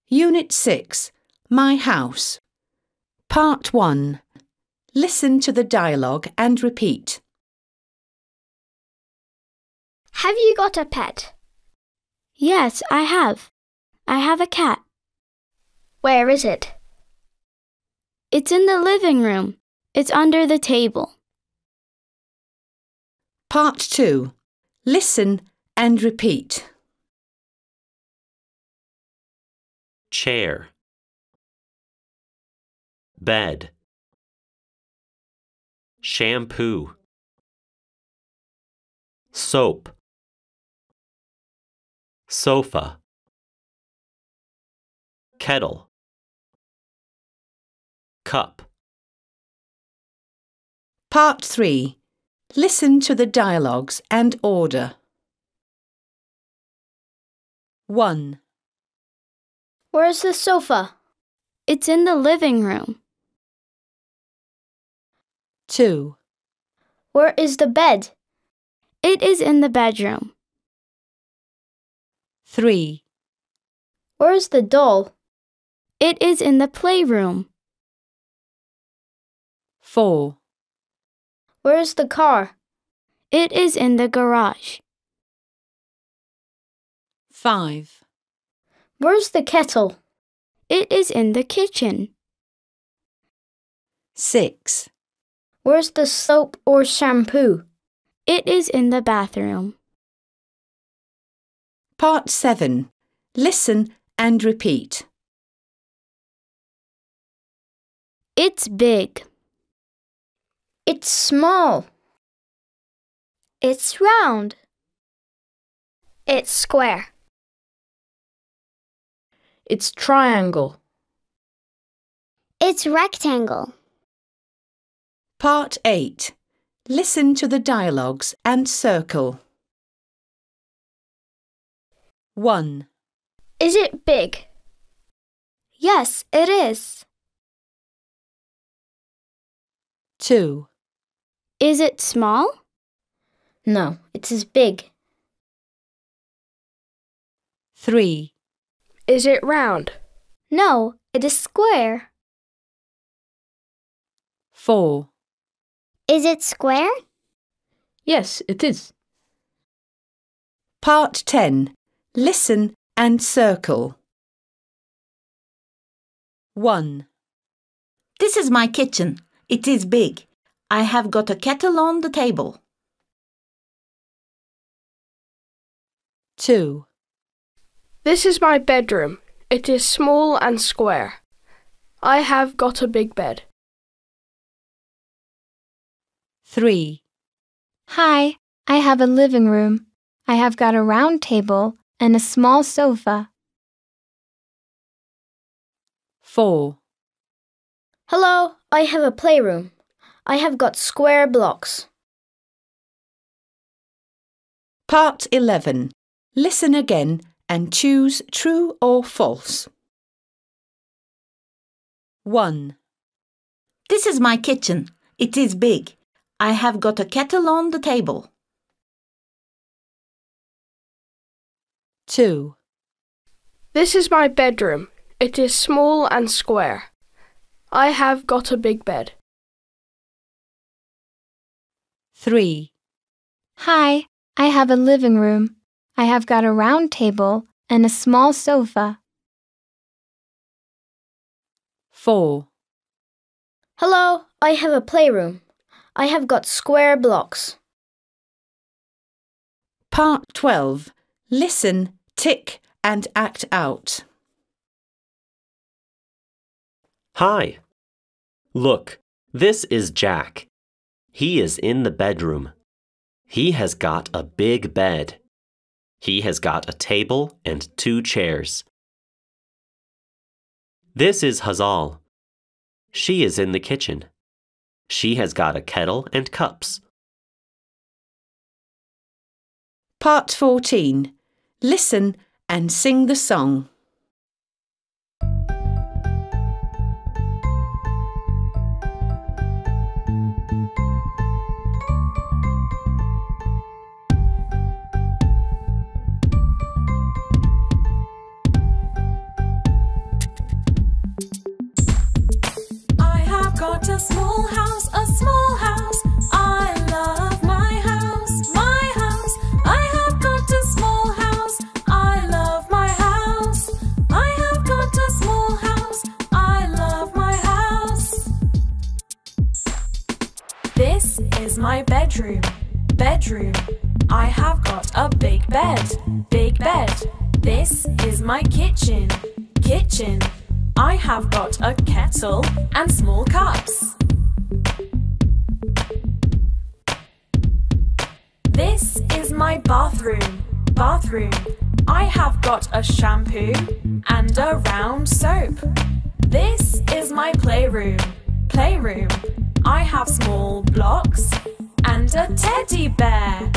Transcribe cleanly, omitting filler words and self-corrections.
Unit 6, My House. Part 1. Listen to the dialogue and repeat. Have you got a pet? Yes, I have. I have a cat. Where is it? It's in the living room. It's under the table. Part 2. Listen and repeat. Chair, bed, shampoo, soap, sofa, kettle, cup. Part 3. Listen to the dialogues and order. 1. Where's the sofa? It's in the living room. 2. Where is the bed? It is in the bedroom. 3. Where's the doll? It is in the playroom. 4. Where's the car? It is in the garage. 5. Where's the kettle? It is in the kitchen. 6. Where's the soap or shampoo? It is in the bathroom. Part 7. Listen and repeat. It's big. It's small. It's round. It's square. It's triangle. It's rectangle. Part 8. Listen to the dialogues and circle. 1. Is it big? Yes, it is. 2. Is it small? No, it is big. 3. Is it round? No, it is square. 4. Is it square? Yes, it is. Part 10. Listen and circle. 1. This is my kitchen. It is big. I have got a kettle on the table. 2. This is my bedroom. It is small and square. I have got a big bed. 3. Hi, I have a living room. I have got a round table and a small sofa. 4. Hello, I have a playroom. I have got square blocks. Part 11. Listen again and choose true or false. 1. This is my kitchen. It is big. I have got a kettle on the table. 2. This is my bedroom. It is small and square. I have got a big bed. 3. Hi, I have a living room. I have got a round table and a small sofa. 4. Hello, I have a playroom. I have got square blocks. Part 12. Listen, tick and act out. Hi. Look, this is Jack. He is in the bedroom. He has got a big bed. He has got a table and 2 chairs. This is Hazal. She is in the kitchen. She has got a kettle and cups. Part 14. Listen and sing the song. bedroom, bedroom. I have got a big bed, big bed. This is my kitchen, kitchen. I have got a kettle and small cups. This is my bathroom, bathroom. I have got a shampoo and a round soap. This is my playroom, playroom. I have small blocks and a teddy bear.